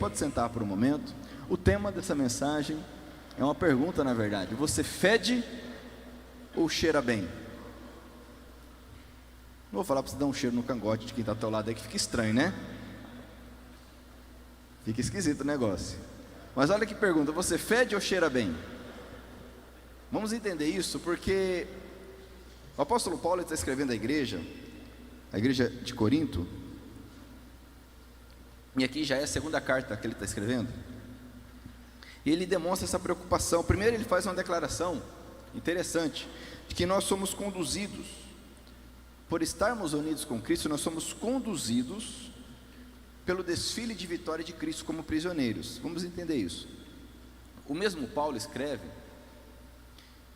pode sentar por um momento. O tema dessa mensagem é uma pergunta, na verdade: você fede ou cheira bem? Não vou falar para você dar um cheiro no cangote de quem está ao teu lado aí, que fica estranho, né? Fica esquisito o negócio. Mas olha que pergunta: você fede ou cheira bem? Vamos entender isso, porque o apóstolo Paulo está escrevendo a igreja de Corinto, e aqui já é a segunda carta que ele está escrevendo, e ele demonstra essa preocupação. Primeiro ele faz uma declaração interessante, de que nós somos conduzidos, por estarmos unidos com Cristo, nós somos conduzidos pelo desfile de vitória de Cristo como prisioneiros. Vamos entender isso. O mesmo Paulo escreve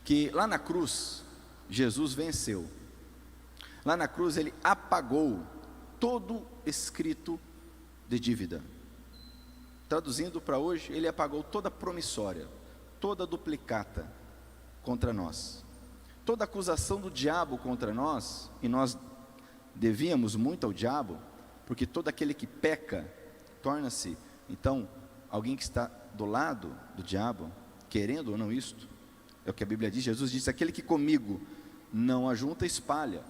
que lá na cruz, Jesus venceu. Lá na cruz ele apagou todo escrito de dívida. Traduzindo para hoje, ele apagou toda promissória, toda duplicata contra nós, toda acusação do diabo contra nós, e nós devíamos muito ao diabo, porque todo aquele que peca torna-se, então, alguém que está do lado do diabo, querendo ou não isto. É o que a Bíblia diz. Jesus disse: aquele que comigo não ajunta, espalha.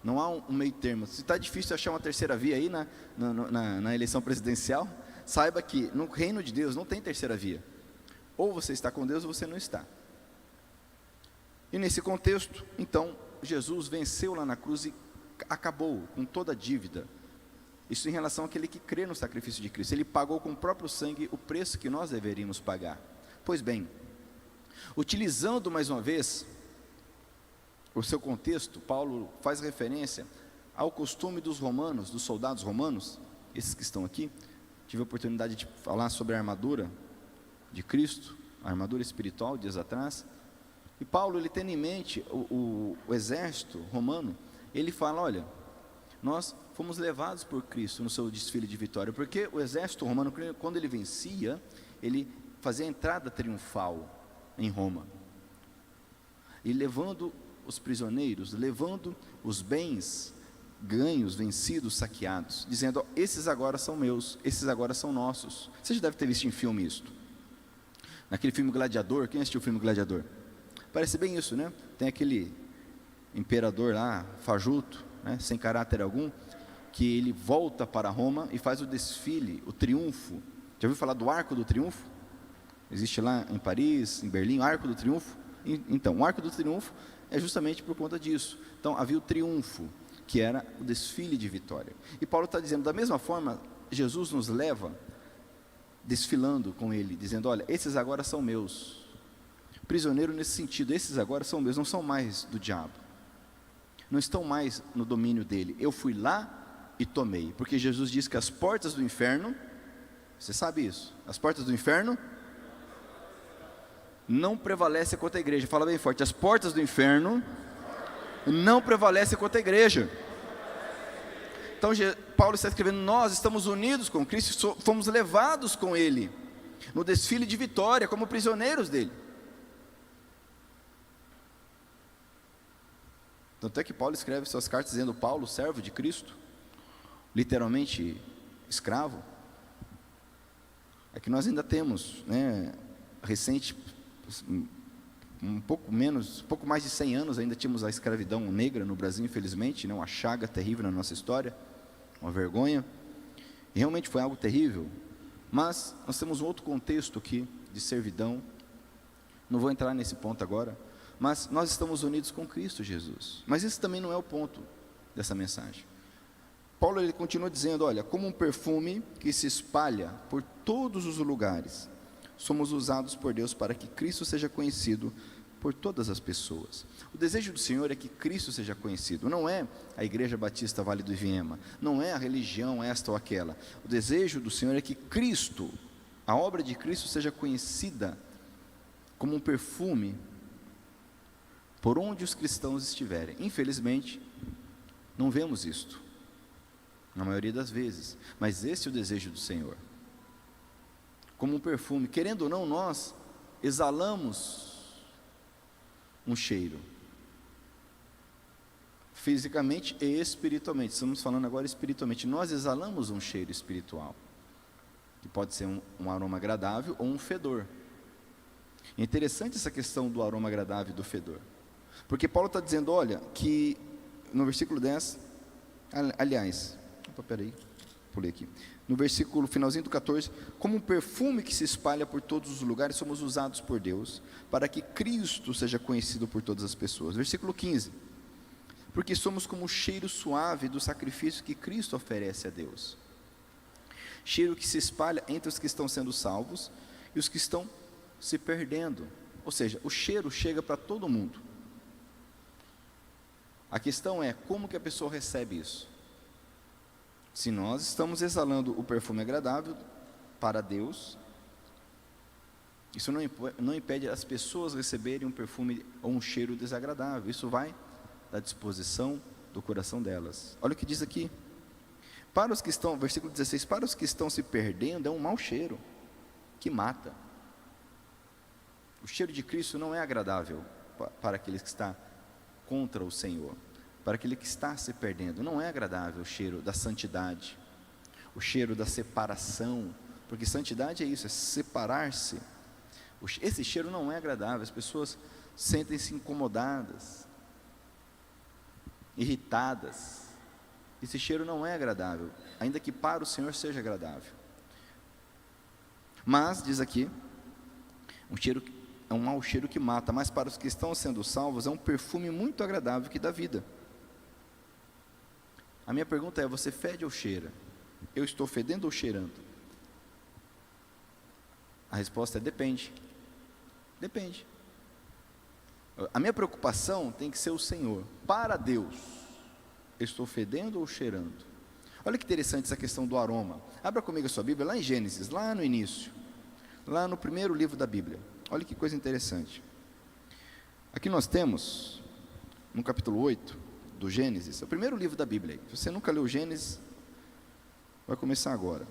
Não há um meio termo. Se está difícil achar uma terceira via aí na eleição presidencial, saiba que no reino de Deus não tem terceira via. Ou você está com Deus ou você não está. E nesse contexto, então, Jesus venceu lá na cruz e acabou com toda a dívida. Isso em relação àquele que crê no sacrifício de Cristo. Ele pagou com o próprio sangue o preço que nós deveríamos pagar. Pois bem, utilizando mais uma vez o seu contexto, Paulo faz referência ao costume dos romanos, dos soldados romanos, esses que estão aqui. Tive a oportunidade de falar sobre a armadura de Cristo, a armadura espiritual, dias atrás. E Paulo, ele tendo em mente o exército romano, ele fala: olha, nós fomos levados por Cristo no seu desfile de vitória, porque o exército romano, quando ele vencia, ele fazia a entrada triunfal em Roma, e levando os prisioneiros, levando os bens ganhos, vencidos, saqueados, dizendo: esses agora são meus, esses agora são nossos. Você já deve ter visto em filme isto, naquele filme Gladiador. Quem assistiu o filme Gladiador? Parece bem isso, né? Tem aquele imperador lá, fajuto, né, sem caráter algum, que ele volta para Roma e faz o desfile, o triunfo. Já ouviu falar do Arco do Triunfo? Existe lá em Paris, em Berlim, o Arco do Triunfo. Então, o Arco do Triunfo é justamente por conta disso. Então, havia o triunfo, que era o desfile de vitória. E Paulo está dizendo, da mesma forma, Jesus nos leva desfilando com ele, dizendo: olha, esses agora são meus. Prisioneiro nesse sentido, esses agora são meus, não são mais do diabo, não estão mais no domínio dele. Eu fui lá e tomei, porque Jesus diz que as portas do inferno, você sabe isso, as portas do inferno não prevalecem contra a igreja. Fala bem forte: as portas do inferno não prevalecem contra a igreja. Então Paulo está escrevendo: nós estamos unidos com Cristo, fomos levados com ele no desfile de vitória, como prisioneiros dele. Tanto é que Paulo escreve suas cartas dizendo: Paulo, servo de Cristo, literalmente escravo. É que nós ainda temos, né, recente, um pouco mais de 100 anos, ainda tínhamos a escravidão negra no Brasil, infelizmente, né, uma chaga terrível na nossa história, uma vergonha, e realmente foi algo terrível. Mas nós temos um outro contexto aqui de servidão, não vou entrar nesse ponto agora, mas nós estamos unidos com Cristo Jesus. Mas esse também não é o ponto dessa mensagem. Paulo, ele continua dizendo: olha, como um perfume que se espalha por todos os lugares, somos usados por Deus para que Cristo seja conhecido por todas as pessoas. O desejo do Senhor é que Cristo seja conhecido. Não é a Igreja Batista Vale do Iviema, não é a religião esta ou aquela. O desejo do Senhor é que Cristo, a obra de Cristo, seja conhecida como um perfume por onde os cristãos estiverem. Infelizmente, não vemos isto na maioria das vezes, mas esse é o desejo do Senhor. Como um perfume, querendo ou não, nós exalamos um cheiro, fisicamente e espiritualmente. Estamos falando agora espiritualmente. Nós exalamos um cheiro espiritual. que pode ser um aroma agradável ou um fedor. É interessante essa questão do aroma agradável e do fedor, porque Paulo está dizendo, olha, que no versículo 10, aliás, peraí, pulei aqui, no versículo finalzinho do 14, como um perfume que se espalha por todos os lugares, somos usados por Deus, para que Cristo seja conhecido por todas as pessoas. Versículo 15, porque somos como o cheiro suave do sacrifício que Cristo oferece a Deus, cheiro que se espalha entre os que estão sendo salvos e os que estão se perdendo, ou seja, o cheiro chega para todo mundo. A questão é, como que a pessoa recebe isso? Se nós estamos exalando o perfume agradável para Deus, isso não impede as pessoas receberem um perfume ou um cheiro desagradável, isso vai da disposição do coração delas. Olha o que diz aqui, para os que estão, versículo 16, para os que estão se perdendo, é um mau cheiro, que mata. O cheiro de Cristo não é agradável para aqueles que estão contra o Senhor, para aquele que está se perdendo, não é agradável o cheiro da santidade, o cheiro da separação, porque santidade é isso, é separar-se. Esse cheiro não é agradável, as pessoas sentem-se incomodadas, irritadas, esse cheiro não é agradável, ainda que para o Senhor seja agradável. Mas, diz aqui, é um mau cheiro que mata, mas para os que estão sendo salvos, é um perfume muito agradável que dá vida. A minha pergunta é, você fede ou cheira? Eu estou fedendo ou cheirando? A resposta é depende. Depende. A minha preocupação tem que ser o Senhor. Para Deus, eu estou fedendo ou cheirando? Olha que interessante essa questão do aroma. Abra comigo a sua Bíblia, lá em Gênesis, lá no início, lá no primeiro livro da Bíblia. Olha que coisa interessante. Aqui nós temos, no capítulo 8 do Gênesis, é o primeiro livro da Bíblia. Se você nunca leu Gênesis, vai começar agora.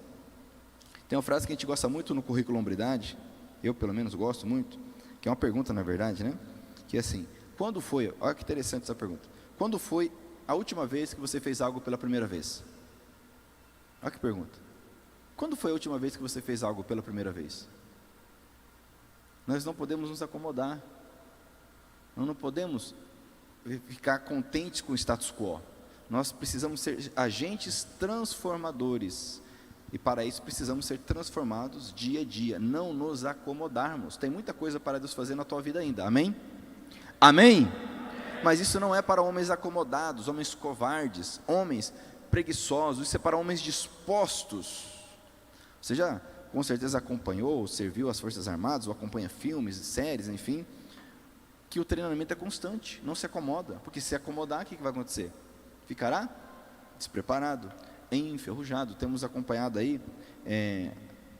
Tem uma frase que a gente gosta muito no currículo Hombridade, eu pelo menos gosto muito, que é uma pergunta na verdade, né? Que é assim, quando foi, olha que interessante essa pergunta, quando foi a última vez que você fez algo pela primeira vez? Olha que pergunta. Quando foi a última vez que você fez algo pela primeira vez? Nós não podemos nos acomodar, nós não podemos ficar contentes com o status quo, nós precisamos ser agentes transformadores, e para isso precisamos ser transformados dia a dia, não nos acomodarmos. Tem muita coisa para Deus fazer na tua vida ainda, amém? Amém? Mas isso não é para homens acomodados, homens covardes, homens preguiçosos, isso é para homens dispostos. Você já com certeza acompanhou, serviu as Forças Armadas, ou acompanha filmes, séries, enfim, que o treinamento é constante, não se acomoda, porque se acomodar, o que vai acontecer? Ficará despreparado, enferrujado. Temos acompanhado aí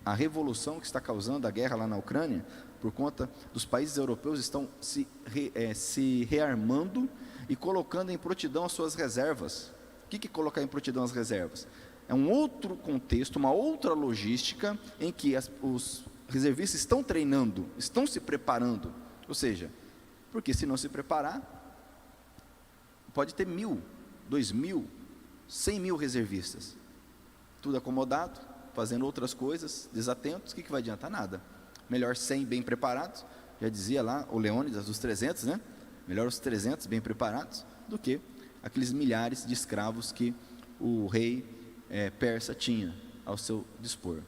a revolução que está causando a guerra lá na Ucrânia, por conta dos países europeus estão se rearmando e colocando em prontidão as suas reservas. O que é colocar em prontidão as reservas? É um outro contexto, uma outra logística, em que os reservistas estão treinando, estão se preparando, ou seja, porque se não se preparar, pode ter 1.000, 2.000, 100.000 reservistas, tudo acomodado, fazendo outras coisas, desatentos, o que vai adiantar? Nada. Melhor 100 bem preparados, já dizia lá o Leônidas dos 300, né? Melhor os 300 bem preparados, do que aqueles milhares de escravos que o rei persa tinha ao seu dispor.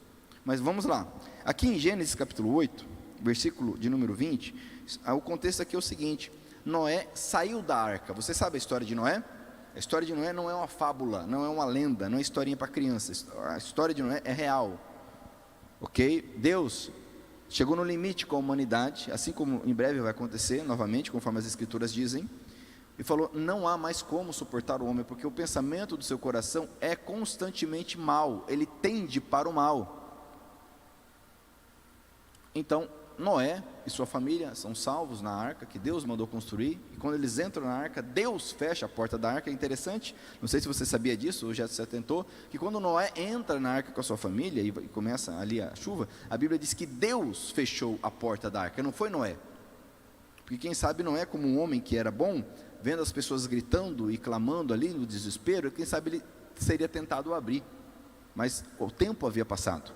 Mas vamos lá, aqui em Gênesis capítulo 8, versículo de número 20, o contexto aqui é o seguinte: Noé saiu da arca. Você sabe a história de Noé? A história de Noé não é uma fábula, não é uma lenda, não é historinha para crianças. A história de Noé é real, ok? Deus chegou no limite com a humanidade, assim como em breve vai acontecer novamente, conforme as escrituras dizem, e falou: não há mais como suportar o homem, porque o pensamento do seu coração é constantemente mau, ele tende para o mal. Então Noé e sua família são salvos na arca que Deus mandou construir, e quando eles entram na arca, Deus fecha a porta da arca. É interessante, não sei se você sabia disso, ou já se atentou, que quando Noé entra na arca com a sua família, e começa ali a chuva, a Bíblia diz que Deus fechou a porta da arca, não foi Noé, porque quem sabe Noé, como um homem que era bom, vendo as pessoas gritando e clamando ali no desespero, quem sabe ele seria tentado a abrir, mas o tempo havia passado.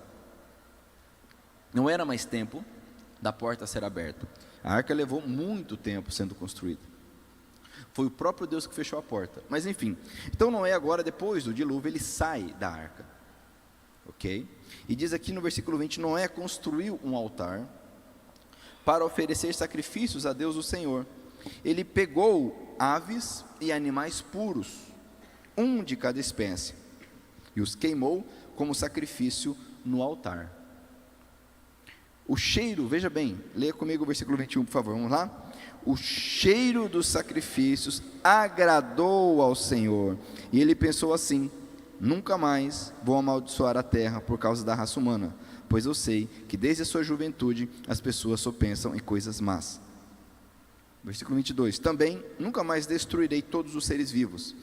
Não era mais tempo da porta ser aberta. A arca levou muito tempo sendo construída. Foi o próprio Deus que fechou a porta. Mas enfim, então Noé agora, depois do dilúvio, ele sai da arca. Ok? E diz aqui no versículo 20, Noé construiu um altar para oferecer sacrifícios a Deus o Senhor. Ele pegou aves e animais puros, um de cada espécie, e os queimou como sacrifício no altar. O cheiro, veja bem, leia comigo o versículo 21, por favor, vamos lá? O cheiro dos sacrifícios agradou ao Senhor, e ele pensou assim: nunca mais vou amaldiçoar a terra por causa da raça humana, pois eu sei que desde a sua juventude as pessoas só pensam em coisas más. Versículo 22, também nunca mais destruirei todos os seres vivos,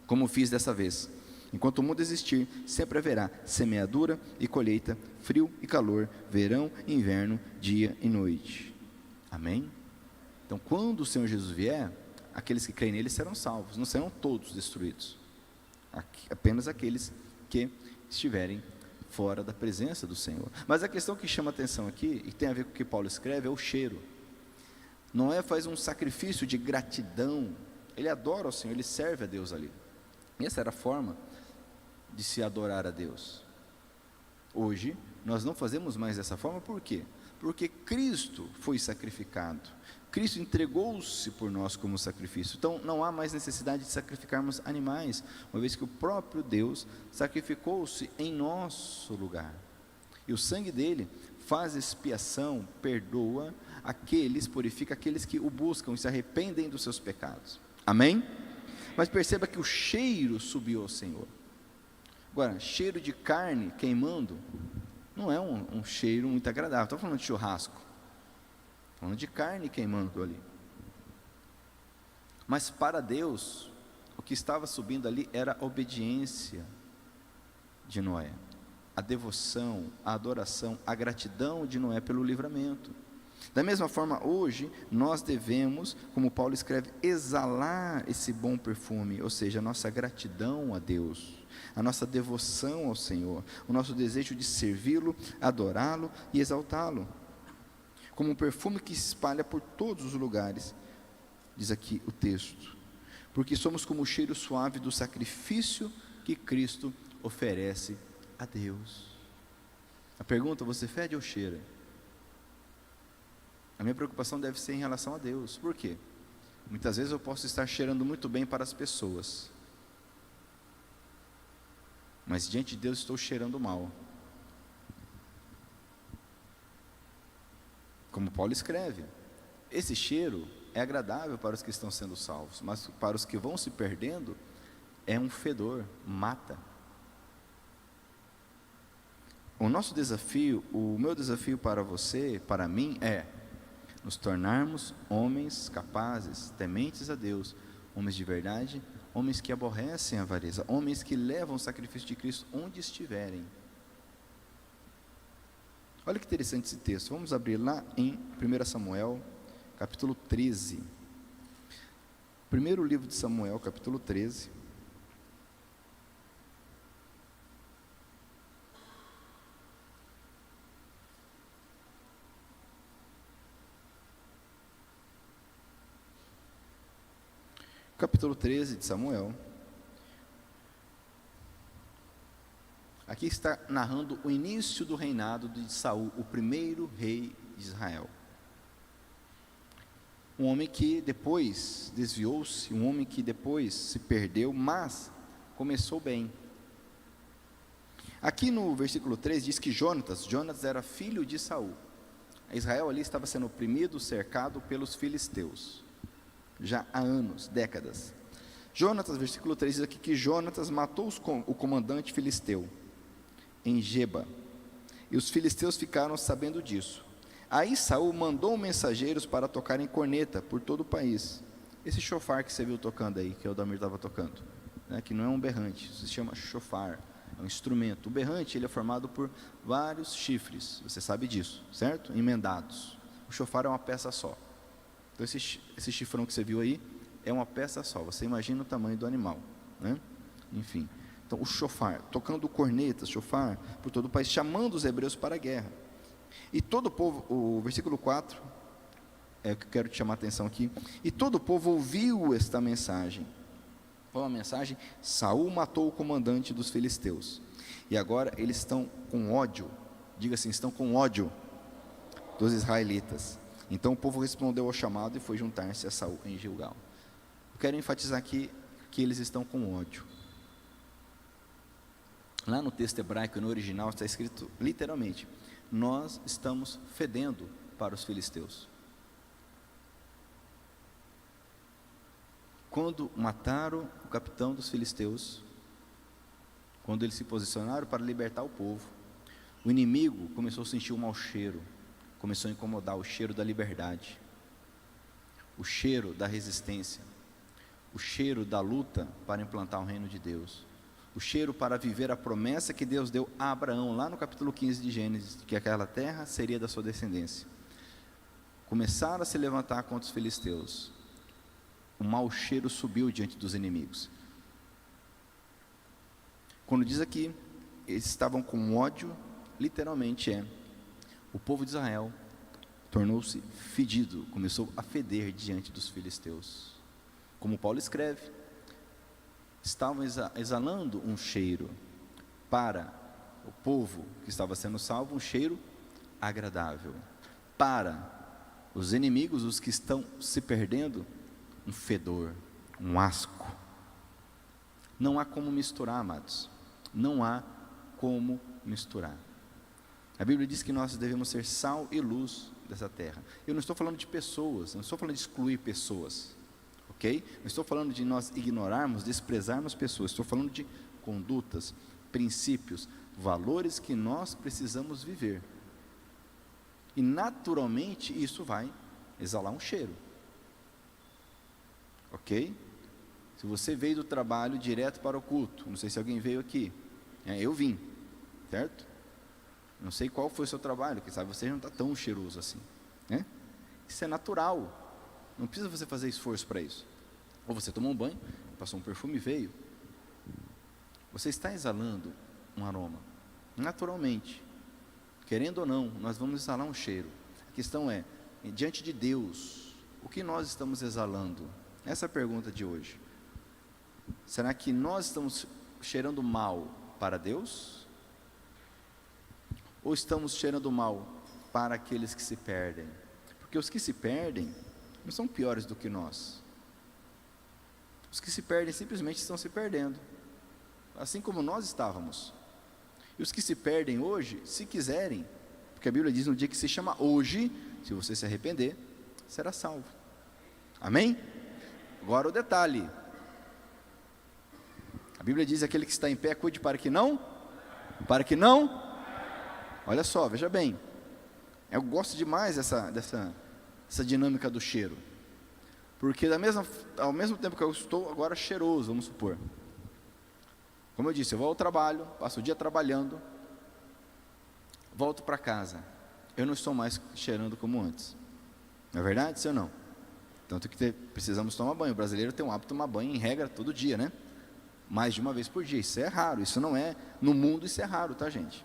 como fiz dessa vez. Enquanto o mundo existir, sempre haverá semeadura e colheita, frio e calor, verão e inverno, dia e noite. Amém? Então, quando o Senhor Jesus vier, aqueles que creem nele serão salvos, não serão todos destruídos, apenas aqueles que estiverem fora da presença do Senhor. Mas a questão que chama atenção aqui, e tem a ver com o que Paulo escreve, é o cheiro. Noé faz um sacrifício de gratidão, ele adora o Senhor, ele serve a Deus ali. E essa era a forma de se adorar a Deus. Hoje, nós não fazemos mais dessa forma, por quê? Porque Cristo foi sacrificado, Cristo entregou-se por nós como sacrifício. Então não há mais necessidade de sacrificarmos animais, uma vez que o próprio Deus sacrificou-se em nosso lugar, e o sangue dele faz expiação, perdoa aqueles, purifica aqueles que o buscam e se arrependem dos seus pecados. Amém? Mas perceba que o cheiro subiu ao Senhor. Agora, cheiro de carne queimando não é um cheiro muito agradável. Estou falando de churrasco, estou falando de carne queimando ali. Mas para Deus, o que estava subindo ali era a obediência de Noé, a devoção, a adoração, a gratidão de Noé pelo livramento. Da mesma forma, hoje, nós devemos, como Paulo escreve, exalar esse bom perfume, ou seja, a nossa gratidão a Deus, a nossa devoção ao Senhor, o nosso desejo de servi-lo, adorá-lo e exaltá-lo, como um perfume que se espalha por todos os lugares, diz aqui o texto, porque somos como o cheiro suave do sacrifício que Cristo oferece a Deus. A pergunta: você fede ou cheira? A minha preocupação deve ser em relação a Deus. Por quê? Muitas vezes eu posso estar cheirando muito bem para as pessoas, mas diante de Deus estou cheirando mal. Como Paulo escreve, esse cheiro é agradável para os que estão sendo salvos, mas para os que vão se perdendo, é um fedor, mata. O nosso desafio, o meu desafio para você, para mim, é nos tornarmos homens capazes, tementes a Deus, homens de verdade, homens que aborrecem a avareza, homens que levam o sacrifício de Cristo onde estiverem. Olha que interessante esse texto, vamos abrir lá em 1 Samuel, capítulo 13. Primeiro livro de Samuel, capítulo 13. Capítulo 13 de Samuel. Aqui está narrando o início do reinado de Saul, o primeiro rei de Israel. Um homem que depois desviou-se, um homem que depois se perdeu, mas começou bem. Aqui no versículo 3 diz que Jonatas era filho de Saul. Israel ali estava sendo oprimido, cercado pelos filisteus, já há anos, décadas. Jonatas, versículo 3 diz aqui que Jonatas matou o comandante filisteu em Geba, e os filisteus ficaram sabendo disso. Aí Saul mandou mensageiros para tocarem corneta por todo o país. Esse chofar que você viu tocando aí, que o Damir estava tocando, né, que não é um berrante, se chama chofar, é um instrumento. O berrante ele é formado por vários chifres, você sabe disso, certo? Emendados. O chofar é uma peça só. Então esse chifrão que você viu aí é uma peça só, você imagina o tamanho do animal, né? Enfim, então o chofar, tocando cornetas, chofar por todo o país, chamando os hebreus para a guerra. E todo o povo, o versículo 4, é o que eu quero te chamar a atenção aqui. E todo o povo ouviu esta mensagem. Foi uma mensagem: Saul matou o comandante dos filisteus. E agora eles estão com ódio, diga assim, estão com ódio dos israelitas. Então o povo respondeu ao chamado e foi juntar-se a Saul em Gilgal. Eu quero enfatizar aqui que eles estão com ódio. Lá no texto hebraico, no original, está escrito literalmente: nós estamos fedendo para os filisteus. Quando mataram o capitão dos filisteus, quando eles se posicionaram para libertar o povo, o inimigo começou a sentir um mau cheiro, começou a incomodar, o cheiro da liberdade, o cheiro da resistência, o cheiro da luta para implantar o reino de Deus, o cheiro para viver a promessa que Deus deu a Abraão, lá no capítulo 15 de Gênesis, que aquela terra seria da sua descendência. Começaram a se levantar contra os filisteus. O mau cheiro subiu diante dos inimigos. Quando diz aqui, eles estavam com ódio, literalmente o povo de Israel tornou-se fedido, começou a feder diante dos filisteus. Como Paulo escreve, estavam exalando um cheiro para o povo que estava sendo salvo, um cheiro agradável. Para os inimigos, os que estão se perdendo, um fedor, um asco. Não há como misturar, amados. Não há como misturar. A Bíblia diz que nós devemos ser sal e luz dessa terra. Eu não estou falando de pessoas, não estou falando de excluir pessoas, ok? Não estou falando de nós ignorarmos, desprezarmos pessoas. Estou falando de condutas, princípios, valores que nós precisamos viver. E naturalmente isso vai exalar um cheiro. Ok? Se você veio do trabalho direto para o culto, não sei se alguém veio aqui, eu vim, certo? Não sei qual foi o seu trabalho, quem sabe você não está tão cheiroso assim, né? Isso é natural, não precisa você fazer esforço para isso. Ou você tomou um banho, passou um perfume e veio. Você está exalando um aroma, naturalmente, querendo ou não, nós vamos exalar um cheiro. A questão é, diante de Deus, o que nós estamos exalando? Essa é a pergunta de hoje. Será que nós estamos cheirando mal para Deus? Ou estamos cheirando mal para aqueles que se perdem? Porque os que se perdem não são piores do que nós. Os que se perdem simplesmente estão se perdendo, assim como nós estávamos. E os que se perdem hoje, se quiserem, porque a Bíblia diz no dia que se chama hoje, se você se arrepender, será salvo. Amém? Agora o detalhe, a Bíblia diz: aquele que está em pé, cuide para que não, olha só, veja bem, eu gosto demais dessa dinâmica do cheiro, porque ao mesmo tempo que eu estou agora cheiroso, vamos supor, como eu disse, eu vou ao trabalho, passo o dia trabalhando, volto para casa, eu não estou mais cheirando como antes, não é verdade, sim ou não? Tanto que precisamos tomar banho. O brasileiro tem um hábito de tomar banho em regra todo dia, né? Mais de uma vez por dia. Isso é raro, isso não é, no mundo isso é raro, tá, gente?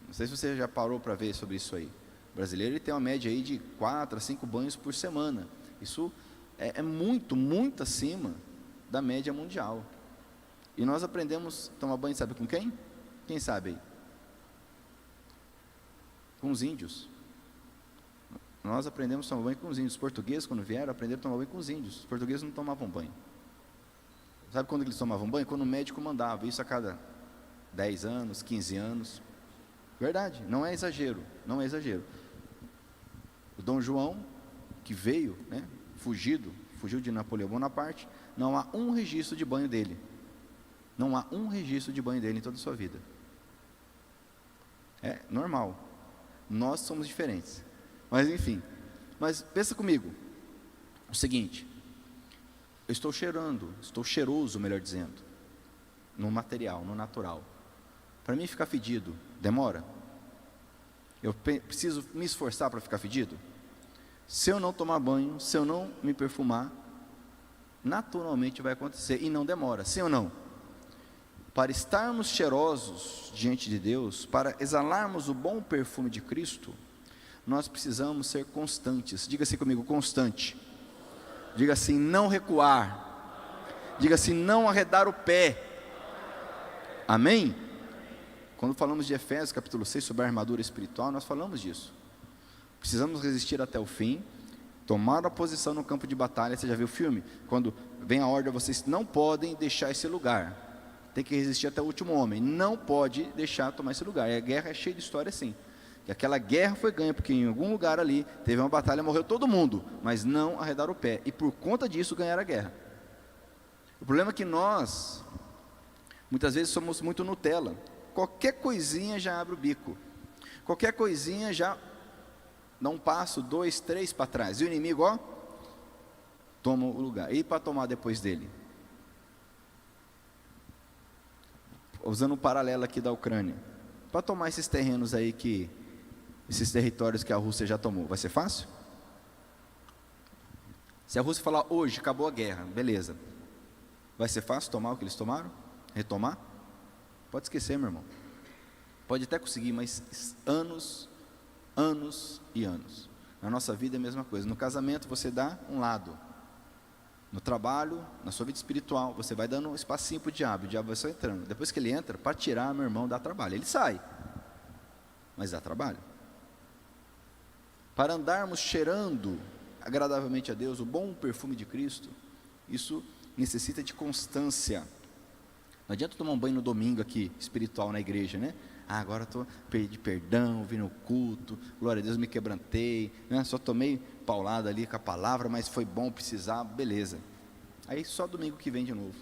Não sei se você já parou para ver sobre isso aí. O brasileiro ele tem uma média aí de 4 a 5 banhos por semana. Isso é muito, muito acima da média mundial. E nós aprendemos a tomar banho, sabe com quem? Quem sabe aí? Com os índios. Nós aprendemos a tomar banho com os índios. Os portugueses, quando vieram, aprenderam a tomar banho com os índios. Os portugueses não tomavam banho. Sabe quando eles tomavam banho? Quando o médico mandava, isso a cada 10 anos, 15 anos. Verdade, não é exagero, não é exagero. O Dom João, que veio, né, fugiu de Napoleão Bonaparte, não há um registro de banho dele. Não há um registro de banho dele em toda a sua vida. É normal. Nós somos diferentes. Mas enfim, mas pensa comigo, o seguinte, eu estou cheiroso, melhor dizendo, no material, no natural. Para mim ficar fedido, demora? Eu preciso me esforçar para ficar fedido? Se eu não tomar banho, se eu não me perfumar, naturalmente vai acontecer, e não demora, sim ou não? para estarmos cheirosos diante de Deus, para exalarmos o bom perfume de Cristo, nós precisamos ser constantes. Diga assim comigo, constante. Diga assim, não recuar. Diga assim, não arredar o pé. Amém? Quando falamos de Efésios capítulo 6 sobre a armadura espiritual, nós falamos disso. Precisamos resistir até o fim, tomar a posição no campo de batalha. Você já viu o filme? Quando vem a ordem, vocês não podem deixar esse lugar. Tem que resistir até o último homem. Não pode deixar tomar esse lugar. E a guerra é cheia de história assim. E aquela guerra foi ganha porque em algum lugar ali teve uma batalha, morreu todo mundo, mas não arredaram o pé. E por conta disso ganharam a guerra. O problema é que nós, muitas vezes, somos muito Nutella. Qualquer coisinha já abre o bico. Qualquer coisinha já dá um passo, 2, 3 para trás. E o inimigo, ó, toma o lugar. E para tomar depois dele? Usando um paralelo aqui da Ucrânia. Para tomar esses terrenos aí esses territórios que a Rússia já tomou, vai ser fácil? Se a Rússia falar hoje, acabou a guerra, beleza. Vai ser fácil tomar o que eles tomaram? Retomar? Pode esquecer, meu irmão. Pode até conseguir, mas anos e anos. Na nossa vida é a mesma coisa. No casamento você dá um lado. No trabalho, na sua vida espiritual, você vai dando um espacinho para o diabo vai só entrando. Depois que ele entra, para tirar, meu irmão, dá trabalho. Ele sai, mas dá trabalho. Para andarmos cheirando agradavelmente a Deus, o bom perfume de Cristo, isso necessita de constância. Não adianta tomar um banho no domingo aqui, espiritual na igreja, né? Agora estou pedi perdão, vim no culto, glória a Deus, me quebrantei, né? Só tomei paulada ali com a palavra, mas foi bom precisar, beleza. Aí só domingo que vem de novo.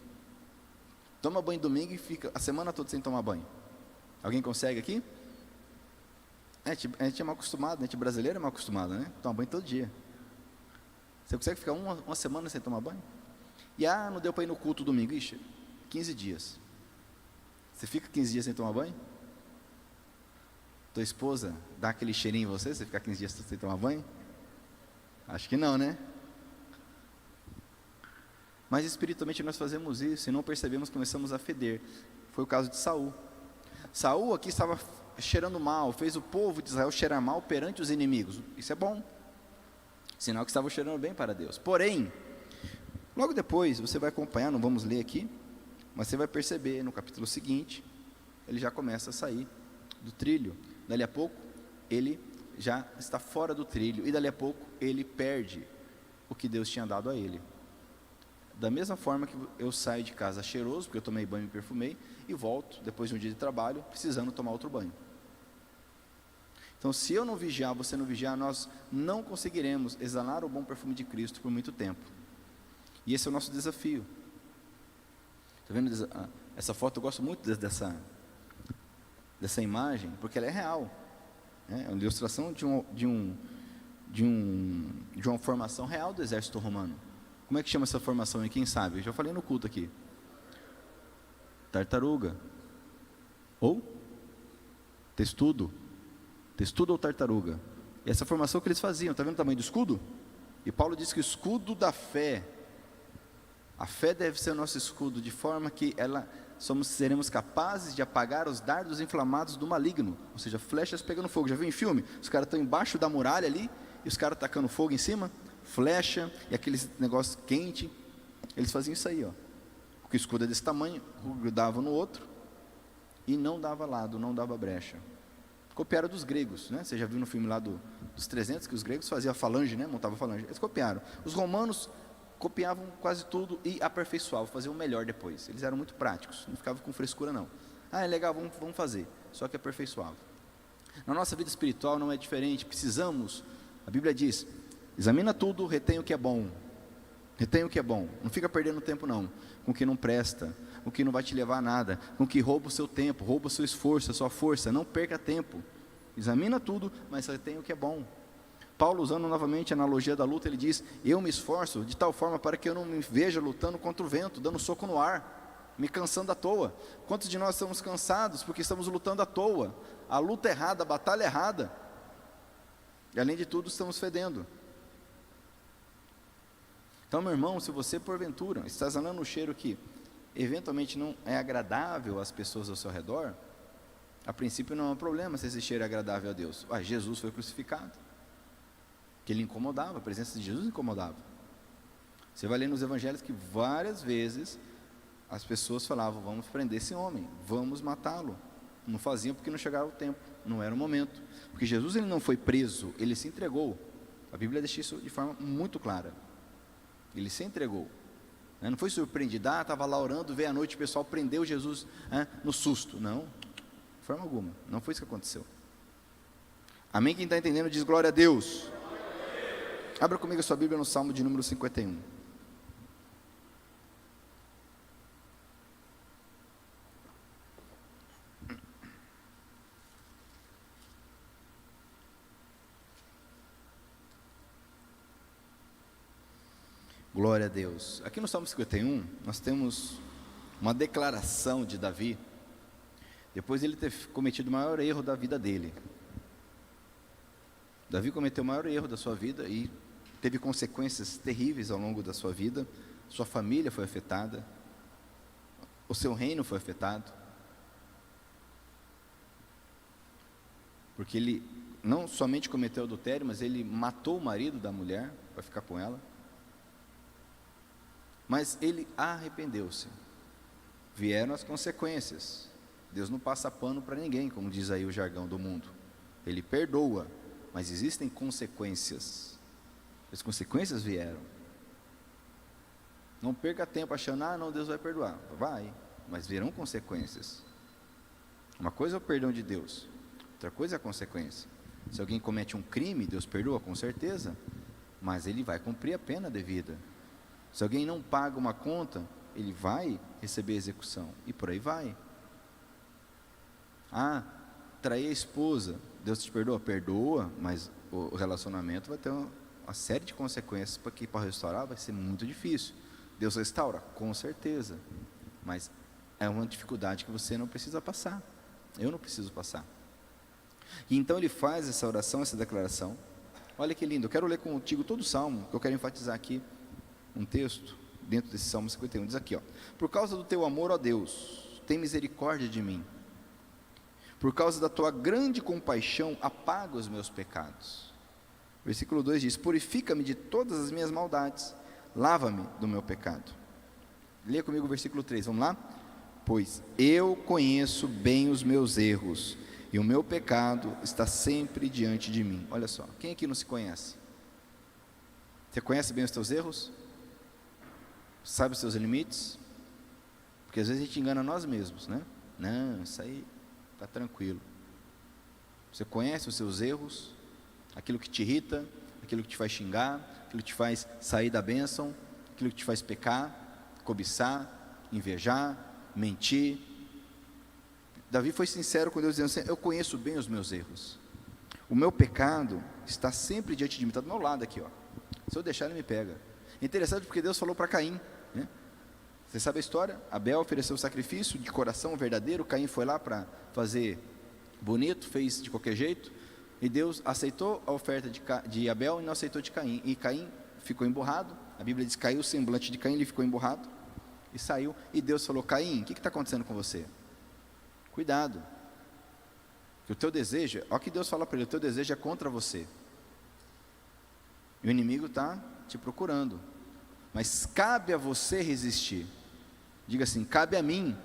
Toma banho domingo e fica a semana toda sem tomar banho. Alguém consegue aqui? A gente é mal acostumado, a gente brasileiro é mal acostumado, né? Toma banho todo dia. Você consegue ficar uma semana sem tomar banho? E não deu para ir no culto domingo, 15 dias. Você fica 15 dias sem tomar banho? Tua esposa dá aquele cheirinho em você ficar 15 dias sem tomar banho? Acho que não, né? Mas espiritualmente nós fazemos isso e não percebemos, começamos a feder. Foi o caso de Saul. Saul aqui estava cheirando mal, fez o povo de Israel cheirar mal perante os inimigos. Isso é bom, sinal que estavam cheirando bem para Deus. Porém, logo depois, você vai acompanhar, não vamos ler aqui, mas você vai perceber no capítulo seguinte, ele já começa a sair do trilho. Dali a pouco, ele já está fora do trilho, e dali a pouco, ele perde o que Deus tinha dado a ele. Da mesma forma que eu saio de casa cheiroso, porque eu tomei banho e me perfumei, e volto, depois de um dia de trabalho, precisando tomar outro banho. Então, se eu não vigiar, você não vigiar, nós não conseguiremos exalar o bom perfume de Cristo por muito tempo. E esse é o nosso desafio. Está vendo essa foto? Eu gosto muito dessa imagem, porque ela é real. É uma ilustração de uma formação real do exército romano. Como é que chama essa formação aí? Quem sabe? Eu já falei no culto aqui. Tartaruga. Ou testudo. Testudo ou tartaruga. E essa formação que eles faziam, está vendo o tamanho do escudo? E Paulo diz que o escudo da fé, a fé deve ser o nosso escudo, de forma que seremos capazes de apagar os dardos inflamados do maligno, ou seja, flechas pegando fogo. Já viu em filme? Os caras estão embaixo da muralha ali, e os caras tacando fogo em cima, flecha, e aqueles negócios quente. Eles faziam isso aí, ó. Porque o escudo é desse tamanho, grudava no outro, e não dava lado, não dava brecha. Copiaram dos gregos, né? Você já viu no filme lá dos 300, que os gregos faziam a falange, né? Montavam a falange. Eles copiaram. Os romanos copiavam quase tudo e aperfeiçoavam, faziam o melhor depois. Eles eram muito práticos, não ficavam com frescura não. É legal, vamos fazer, só que aperfeiçoavam. Na nossa vida espiritual não é diferente, precisamos, a Bíblia diz, examina tudo, retém o que é bom. Retém o que é bom, não fica perdendo tempo não, com o que não presta, com o que não vai te levar a nada, com o que rouba o seu tempo, rouba o seu esforço, a sua força. Não perca tempo, examina tudo, mas retém o que é bom. Paulo, usando novamente a analogia da luta, ele diz, eu me esforço de tal forma para que eu não me veja lutando contra o vento, dando soco no ar, me cansando à toa. Quantos de nós estamos cansados porque estamos lutando à toa, a luta errada, a batalha errada, e além de tudo estamos fedendo. Então, meu irmão, se você porventura está exalando o cheiro que eventualmente não é agradável às pessoas ao seu redor, a princípio não é um problema se esse cheiro é agradável a Deus. Jesus foi crucificado, que ele incomodava, a presença de Jesus incomodava. Você vai ler nos evangelhos que várias vezes as pessoas falavam: vamos prender esse homem, vamos matá-lo. Não faziam porque não chegava o tempo, não era o momento. Porque Jesus, ele não foi preso, ele se entregou. A Bíblia deixa isso de forma muito clara. Ele se entregou. Não foi surpreendido, estava lá orando, veio à noite, o pessoal prendeu Jesus no susto. Não, de forma alguma, não foi isso que aconteceu. Amém? Quem está entendendo diz glória a Deus. Abra comigo a sua Bíblia no Salmo de número 51. Glória a Deus. Aqui no Salmo 51, nós temos uma declaração de Davi, depois de ele ter cometido o maior erro da vida dele. Davi cometeu o maior erro da sua vida e teve consequências terríveis ao longo da sua vida. Sua família foi afetada, o seu reino foi afetado, porque ele não somente cometeu adultério, mas ele matou o marido da mulher para ficar com ela. Mas ele arrependeu-se. Vieram as consequências. Deus não passa pano para ninguém, como diz aí o jargão do mundo. Ele perdoa, mas existem consequências. As consequências vieram. Não perca tempo achando: não, Deus vai perdoar. Vai, mas virão consequências. Uma coisa é o perdão de Deus, outra coisa é a consequência. Se alguém comete um crime, Deus perdoa, com certeza, mas ele vai cumprir a pena devida. Se alguém não paga uma conta, ele vai receber execução, e por aí vai. Trair a esposa, Deus te perdoa? Perdoa, mas o relacionamento vai ter uma série de consequências, porque para restaurar vai ser muito difícil. Deus restaura? Com certeza, mas é uma dificuldade que você não precisa passar, eu não preciso passar. E então ele faz essa oração, essa declaração. Olha que lindo, eu quero ler contigo todo o Salmo, que eu quero enfatizar aqui um texto dentro desse Salmo 51, diz aqui: por causa do teu amor, ó Deus, tem misericórdia de mim, por causa da tua grande compaixão, apaga os meus pecados. Versículo 2 diz: purifica-me de todas as minhas maldades, lava-me do meu pecado. Leia comigo o versículo 3, vamos lá? Pois eu conheço bem os meus erros, e o meu pecado está sempre diante de mim. Olha só, quem aqui não se conhece? Você conhece bem os teus erros? Sabe os seus limites? Porque às vezes a gente engana nós mesmos, né? Não, isso aí está tranquilo. Você conhece os seus erros, aquilo que te irrita, aquilo que te faz xingar, aquilo que te faz sair da bênção, aquilo que te faz pecar, cobiçar, invejar, mentir. Davi foi sincero com Deus, dizendo assim: eu conheço bem os meus erros, o meu pecado está sempre diante de mim, está do meu lado aqui, se eu deixar ele me pega. Interessante porque Deus falou para Caim, né? Você sabe a história? Abel ofereceu o sacrifício de coração verdadeiro, Caim foi lá para fazer bonito, fez de qualquer jeito, e Deus aceitou a oferta de Abel e não aceitou de Caim, e Caim ficou emburrado. A Bíblia diz: caiu o semblante de Caim, ele ficou emburrado e saiu, e Deus falou: Caim, o que está acontecendo com você? Cuidado, que o teu desejo, olha o que Deus fala para ele: o teu desejo é contra você, e o inimigo está te procurando, mas cabe a você resistir. Diga assim: cabe a mim.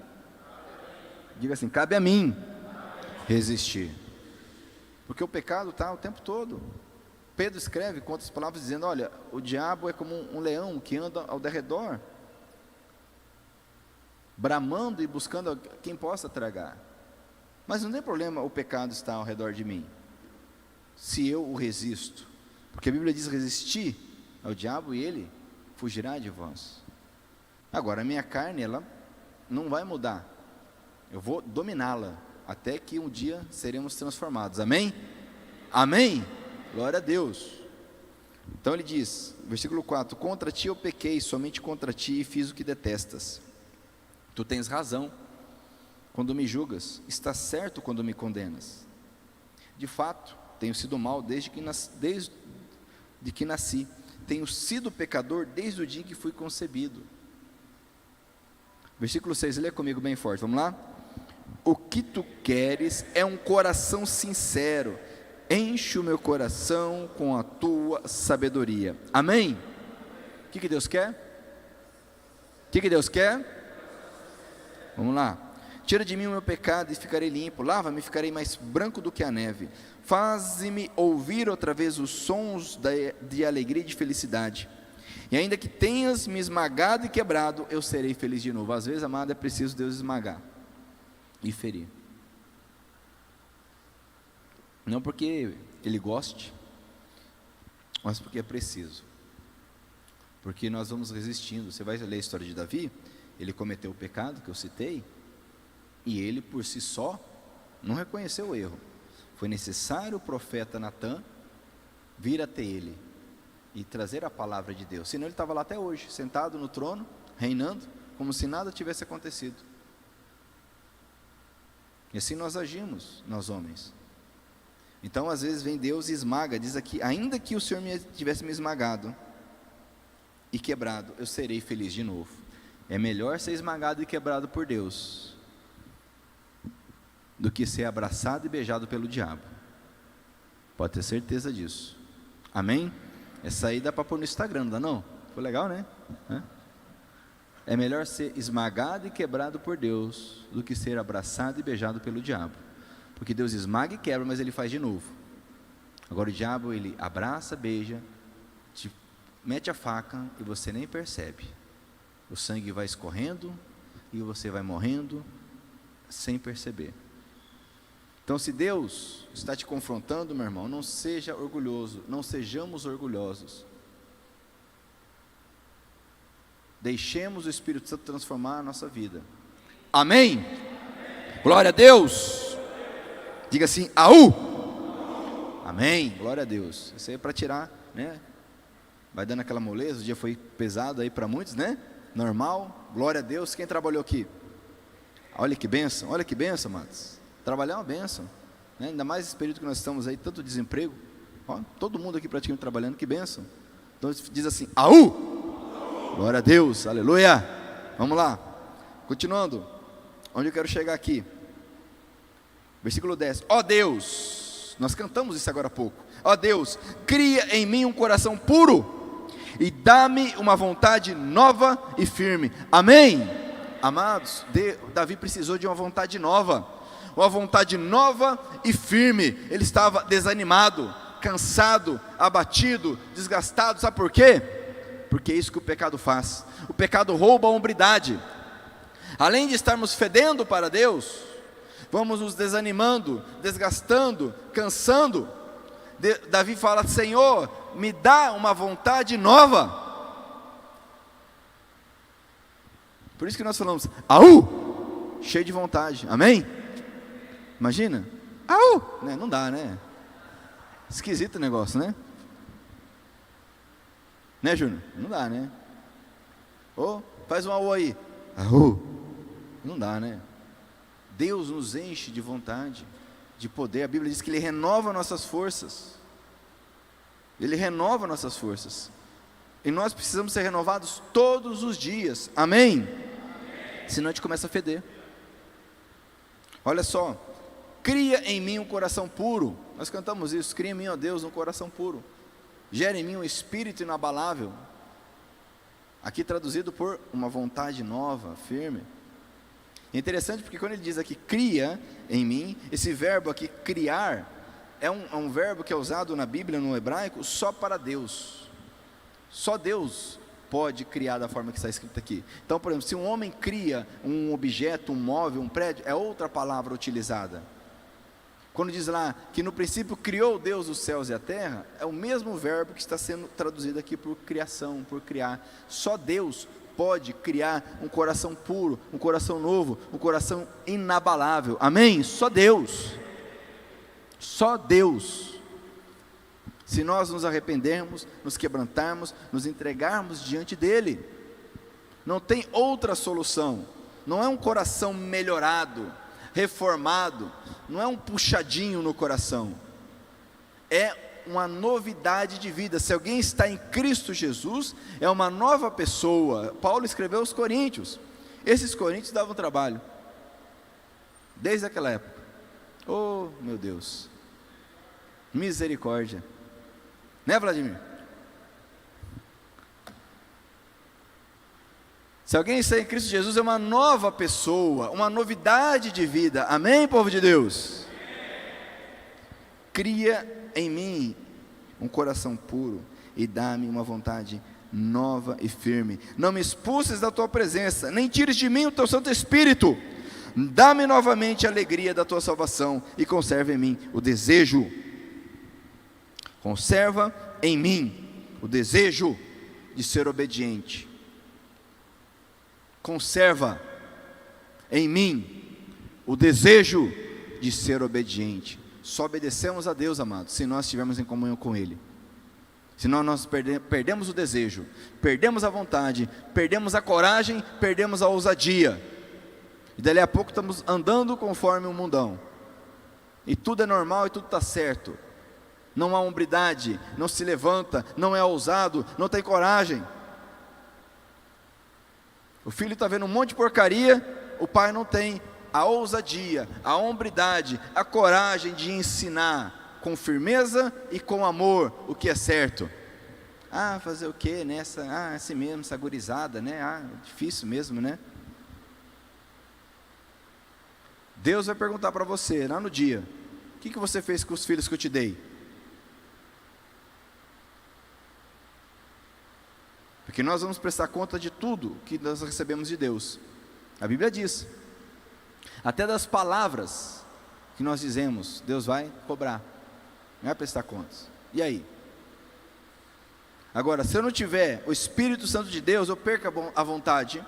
Diga assim: cabe a mim resistir, porque o pecado está o tempo todo. Pedro escreve com outras palavras dizendo: olha, o diabo é como um leão que anda ao derredor, bramando e buscando quem possa tragar. Mas não tem problema o pecado estar ao redor de mim, se eu o resisto, porque a Bíblia diz: resistir ao diabo e ele fugirá de vós. Agora, a minha carne, ela não vai mudar, eu vou dominá-la, até que um dia seremos transformados. Amém? Amém? Glória a Deus. Então ele diz, versículo 4: contra ti eu pequei, somente contra ti, e fiz o que detestas. Tu tens razão quando me julgas, estás certo quando me condenas. De fato, tenho sido mal desde que nasci, tenho sido pecador desde o dia em que fui concebido. Versículo 6, lê comigo bem forte, vamos lá? O que tu queres é um coração sincero, enche o meu coração com a tua sabedoria. Amém? O que Deus quer? O que Deus quer? Vamos lá. Tira de mim o meu pecado e ficarei limpo, lava-me e ficarei mais branco do que a neve. Faze-me ouvir outra vez os sons de alegria e de felicidade. E ainda que tenhas me esmagado e quebrado, eu serei feliz de novo. Às vezes, amado, é preciso Deus esmagar e ferir. Não porque Ele goste, mas porque é preciso. Porque nós vamos resistindo. Você vai ler a história de Davi, ele cometeu o pecado que eu citei, e ele por si só não reconheceu o erro. Foi necessário o profeta Natã vir até ele e trazer a palavra de Deus, senão ele estava lá até hoje, sentado no trono, reinando, como se nada tivesse acontecido. E assim nós agimos, nós homens. Então às vezes vem Deus e esmaga, diz aqui, ainda que o Senhor tivesse me esmagado e quebrado, eu serei feliz de novo. É melhor ser esmagado e quebrado por Deus do que ser abraçado e beijado pelo diabo. Pode ter certeza disso. Amém? Essa aí dá para pôr no Instagram, não dá não? Foi legal, né? É melhor ser esmagado e quebrado por Deus do que ser abraçado e beijado pelo diabo. Porque Deus esmaga e quebra, mas Ele faz de novo. Agora o diabo, ele abraça, beija, te mete a faca e você nem percebe. O sangue vai escorrendo e você vai morrendo sem perceber. Então, se Deus está te confrontando, meu irmão, não seja orgulhoso, não sejamos orgulhosos. Deixemos o Espírito Santo transformar a nossa vida. Amém? Amém. Glória a Deus. Diga assim, aú. Amém, glória a Deus. Isso aí é para tirar, né? Vai dando aquela moleza, o dia foi pesado aí para muitos, né? Normal, glória a Deus. Quem trabalhou aqui? Olha que bênção, amados. Trabalhar é uma bênção, né? Ainda mais esse período que nós estamos aí, tanto desemprego. Ó, todo mundo aqui praticamente trabalhando, que bênção. Então diz assim, aú! Glória a Deus, aleluia. Vamos lá, continuando. Onde eu quero chegar aqui? Versículo 10. Ó Deus, nós cantamos isso agora há pouco. Ó Deus, cria em mim um coração puro e dá-me uma vontade nova e firme. Amém? Amados, Davi precisou de uma vontade nova. Uma vontade nova e firme. Ele estava desanimado, cansado, abatido, desgastado. Sabe por quê? Porque é isso que o pecado faz. O pecado rouba a hombridade. Além de estarmos fedendo para Deus, vamos nos desanimando, desgastando, cansando. Davi fala, Senhor, me dá uma vontade nova. Por isso que nós falamos, aú, cheio de vontade, amém? Imagina, aú, né? Não dá, né? Esquisito o negócio, né? Né, Júnior? Não dá, né? Ou faz um aú aí, aú, não dá, né? Deus nos enche de vontade, de poder. A Bíblia diz que Ele renova nossas forças. Ele renova nossas forças. E nós precisamos ser renovados todos os dias. Amém? Senão a gente começa a feder. Olha só. Cria em mim um coração puro. Nós cantamos isso. Cria em mim, ó Deus, um coração puro. Gera em mim um espírito inabalável. Aqui traduzido por uma vontade nova, firme. É interessante porque quando ele diz aqui, cria em mim, esse verbo aqui, criar, é um verbo que é usado na Bíblia, no hebraico, só para Deus. Só Deus pode criar da forma que está escrito aqui. Então, por exemplo, se um homem cria um objeto, um móvel, um prédio, é outra palavra utilizada. Quando diz lá que no princípio criou Deus os céus e a terra, é o mesmo verbo que está sendo traduzido aqui por criação, por criar. Só Deus pode criar um coração puro, um coração novo, um coração inabalável. Amém? Só Deus. Só Deus. Se nós nos arrependermos, nos quebrantarmos, nos entregarmos diante dEle, não tem outra solução. Não é um coração melhorado, reformado, não é um puxadinho no coração, é uma novidade de vida. Se alguém está em Cristo Jesus, é uma nova pessoa. Paulo escreveu aos Coríntios, Esses coríntios davam trabalho, desde aquela época. Oh, meu Deus, misericórdia, né, Vladimir? Se alguém está em Cristo Jesus, é uma nova pessoa, uma novidade de vida, amém, povo de Deus? Cria em mim um coração puro e dá-me uma vontade nova e firme. Não me expulses da tua presença, nem tires de mim o teu Santo Espírito. Dá-me novamente a alegria da tua salvação e conserva em mim o desejo. Conserva em mim o desejo de ser obediente. Conserva em mim o desejo de ser obediente. Só obedecemos a Deus, amados, se nós estivermos em comunhão com Ele. Senão nós perdemos o desejo, perdemos a vontade, perdemos a coragem, perdemos a ousadia. E dali a pouco estamos andando conforme o mundão. E tudo é normal e tudo está certo. Não há hombridade, não se levanta, não é ousado, não tem coragem. O filho está vendo um monte de porcaria, o pai não tem a ousadia, a hombridade, a coragem de ensinar com firmeza e com amor o que é certo. Fazer o quê nessa? Assim mesmo, essa gurizada, né? Difícil mesmo, né? Deus vai perguntar para você, lá no dia: o que você fez com os filhos que eu te dei? Porque nós vamos prestar conta de tudo que nós recebemos de Deus. A Bíblia diz, até das palavras que nós dizemos, Deus vai cobrar, não vai prestar contas. E aí? Agora, se eu não tiver o Espírito Santo de Deus, eu perco a vontade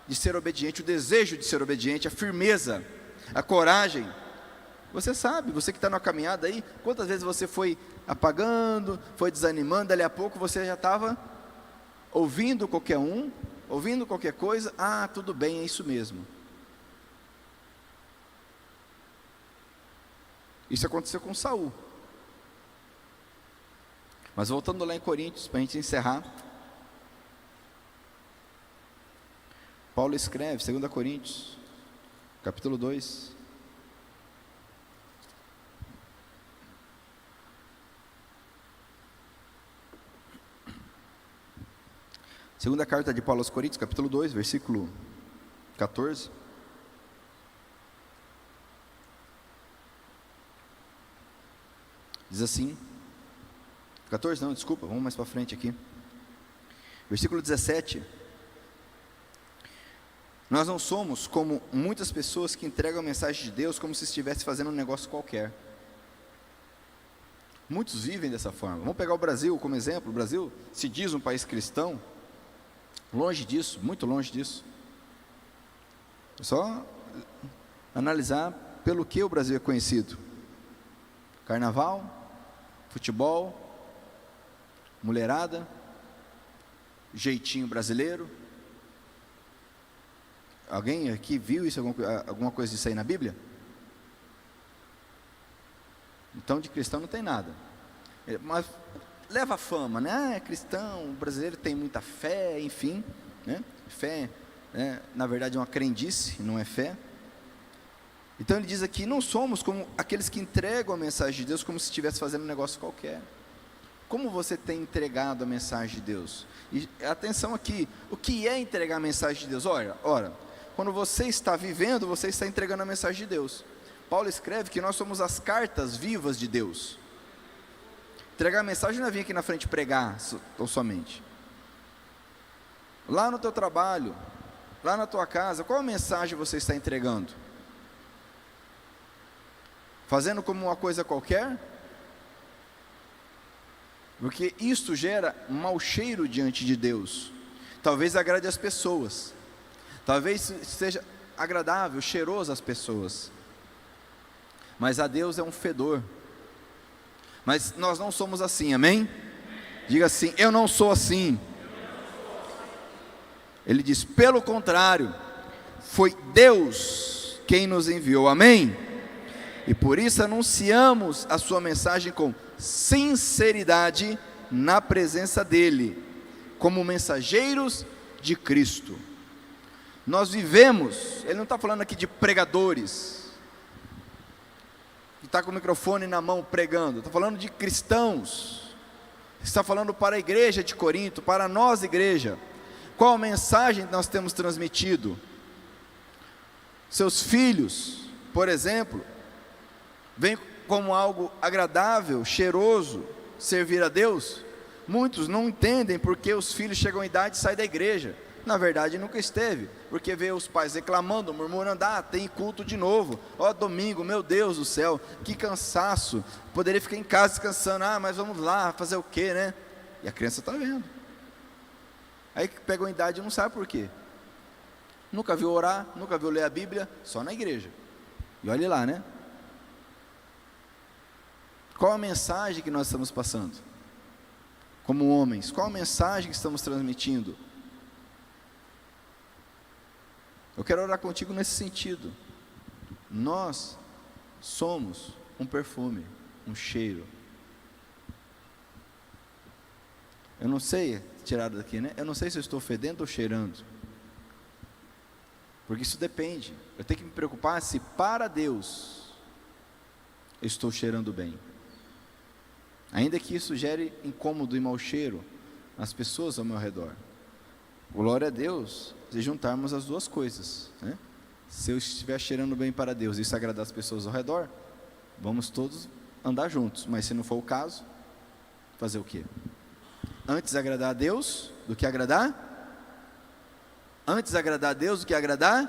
de ser obediente, o desejo de ser obediente, a firmeza, a coragem. Você sabe, você que está numa caminhada aí, quantas vezes você foi apagando, foi desanimando, dali a pouco você já estava ouvindo qualquer um, ouvindo qualquer coisa, tudo bem, é isso mesmo. Isso aconteceu com Saul. Mas voltando lá em Coríntios, para a gente encerrar, Paulo escreve, 2 Coríntios, capítulo 2, segunda carta de Paulo aos Coríntios, capítulo 2, versículo 14. Diz assim, 14 não, desculpa, vamos mais para frente aqui. Versículo 17. Nós não somos como muitas pessoas que entregam a mensagem de Deus como se estivesse fazendo um negócio qualquer. Muitos vivem dessa forma. Vamos pegar o Brasil como exemplo. O Brasil se diz um país cristão. Longe disso, muito longe disso. É só analisar pelo que o Brasil é conhecido. Carnaval, futebol, mulherada, jeitinho brasileiro. Alguém aqui viu isso, alguma coisa disso aí na Bíblia? Então de cristão não tem nada. Mas leva fama, né? É cristão, o brasileiro tem muita fé, enfim, né? Fé, né? Na verdade é uma crendice, não é fé. Então ele diz aqui, não somos como aqueles que entregam a mensagem de Deus como se estivesse fazendo um negócio qualquer. Como você tem entregado a mensagem de Deus? E atenção aqui, o que é entregar a mensagem de Deus? Ora, quando você está vivendo, você está entregando a mensagem de Deus. Paulo escreve que nós somos as cartas vivas de Deus. Entregar a mensagem não é vir aqui na frente pregar tão somente. Lá no teu trabalho, lá na tua casa, qual a mensagem você está entregando? Fazendo como uma coisa qualquer? Porque isto gera um mau cheiro diante de Deus. Talvez agrade as pessoas. Talvez seja agradável, cheiroso às pessoas. Mas a Deus é um fedor. Mas nós não somos assim, amém? Diga assim, eu não sou assim. Ele diz, pelo contrário, foi Deus quem nos enviou, amém? E por isso anunciamos a sua mensagem com sinceridade na presença dele, como mensageiros de Cristo. Nós vivemos, ele não está falando aqui de pregadores, que está com o microfone na mão pregando, está falando de cristãos, está falando para a igreja de Corinto, para nós igreja. Qual a mensagem que nós temos transmitido? Seus filhos, por exemplo, veem como algo agradável, cheiroso, servir a Deus? Muitos não entendem porque os filhos chegam à idade e saem da igreja. Na verdade nunca esteve, porque vê os pais reclamando, murmurando, tem culto de novo, domingo, meu Deus do céu, que cansaço, poderia ficar em casa descansando, mas vamos lá, fazer o quê, né? E a criança está vendo, aí pega uma idade e não sabe por quê, nunca viu orar, nunca viu ler a Bíblia, só na igreja, e olhe lá, né? Qual a mensagem que nós estamos passando, como homens, qual a mensagem que estamos transmitindo? Eu quero orar contigo nesse sentido. Nós somos um perfume, um cheiro. Eu não sei, tirado daqui, né? Eu não sei se eu estou fedendo ou cheirando. Porque isso depende. Eu tenho que me preocupar se para Deus eu estou cheirando bem. Ainda que isso gere incômodo e mau cheiro às pessoas ao meu redor. Glória a Deus se juntarmos as duas coisas, né? Se eu estiver cheirando bem para Deus e isso agradar as pessoas ao redor, vamos todos andar juntos. Mas se não for o caso, fazer o quê? Antes agradar a Deus do que agradar? Antes agradar a Deus do que agradar?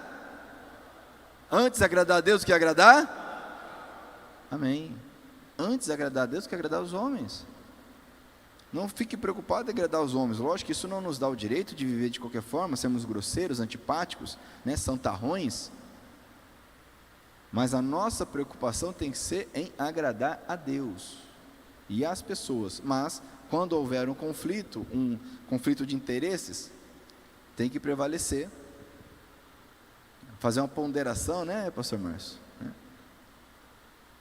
Antes agradar a Deus do que agradar? Amém. Antes agradar a Deus do que agradar os homens. Não fique preocupado em agradar os homens. Lógico que isso não nos dá o direito de viver de qualquer forma, sermos grosseiros, antipáticos, né, santarrões. Mas a nossa preocupação tem que ser em agradar a Deus e às pessoas. Mas quando houver um conflito de interesses, tem que prevalecer. Fazer uma ponderação, né, pastor Márcio?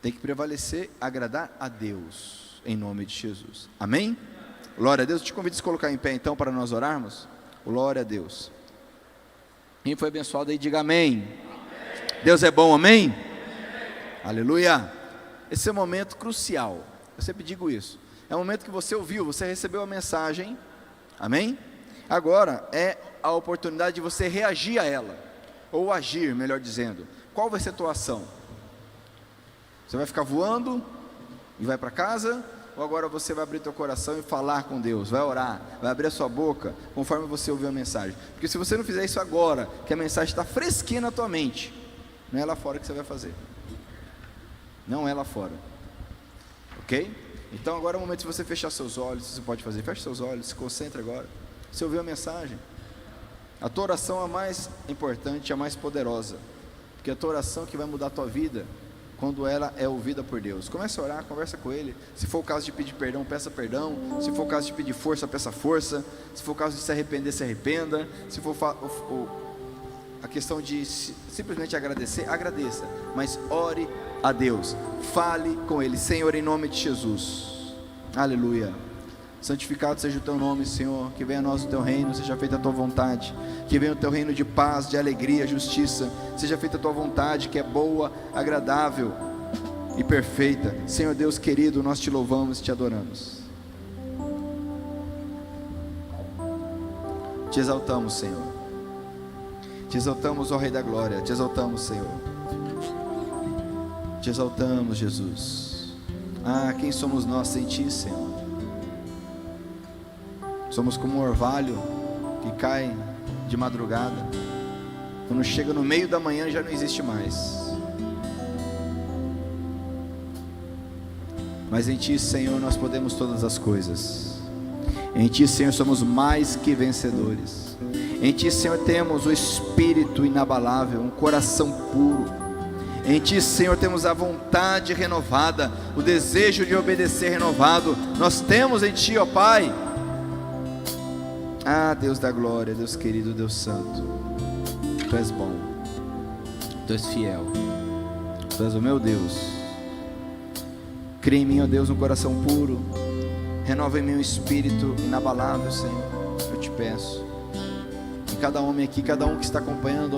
Tem que prevalecer, agradar a Deus, em nome de Jesus. Amém? Glória a Deus. Eu te convido a se colocar em pé então para nós orarmos. Glória a Deus. Quem foi abençoado aí, diga amém. Deus é bom, amém? Aleluia. Esse é um momento crucial. Eu sempre digo isso. É um momento que você ouviu, você recebeu a mensagem. Amém? Agora é a oportunidade de você reagir a ela. Ou agir, melhor dizendo. Qual vai ser a tua ação? Você vai ficar voando e vai para casa? Ou agora você vai abrir teu coração e falar com Deus, vai orar, vai abrir a sua boca, conforme você ouviu a mensagem? Porque se você não fizer isso agora, que a mensagem está fresquinha na tua mente, não é lá fora que você vai fazer. Não é lá fora. Ok? Então agora é o momento de você fechar seus olhos. Você pode fazer, feche seus olhos, se concentre agora. Você ouviu a mensagem? A tua oração é a mais importante, a mais poderosa, porque a tua oração que vai mudar a tua vida, quando ela é ouvida por Deus. Comece a orar, conversa com Ele. Se for o caso de pedir perdão, peça perdão. Se for o caso de pedir força, peça força. Se for o caso de se arrepender, se arrependa. Se for a questão de simplesmente agradecer, agradeça. Mas ore a Deus, fale com Ele. Senhor, em nome de Jesus, aleluia. Santificado seja o teu nome, Senhor. Que venha a nós o teu reino, seja feita a tua vontade. Que venha o teu reino de paz, de alegria, justiça. Seja feita a tua vontade, que é boa, agradável e perfeita. Senhor Deus querido, nós te louvamos e te adoramos. Te exaltamos, Senhor. Te exaltamos, ó Rei da Glória. Te exaltamos, Senhor. Te exaltamos, Jesus. Quem somos nós sem ti, Senhor? Somos como um orvalho que cai de madrugada, quando chega no meio da manhã já não existe mais. Mas em ti, Senhor, nós podemos todas as coisas. Em ti, Senhor, somos mais que vencedores. Em ti, Senhor, temos o espírito inabalável, um coração puro. Em ti, Senhor, temos a vontade renovada, o desejo de obedecer renovado. Nós temos em ti, ó Pai. Deus da glória, Deus querido, Deus santo, Tu és bom, Tu és fiel, Tu és o meu Deus. Cria em mim, ó Deus, um coração puro, renova em mim um espírito inabalável, Senhor. Eu te peço, em cada homem aqui, cada um que está acompanhando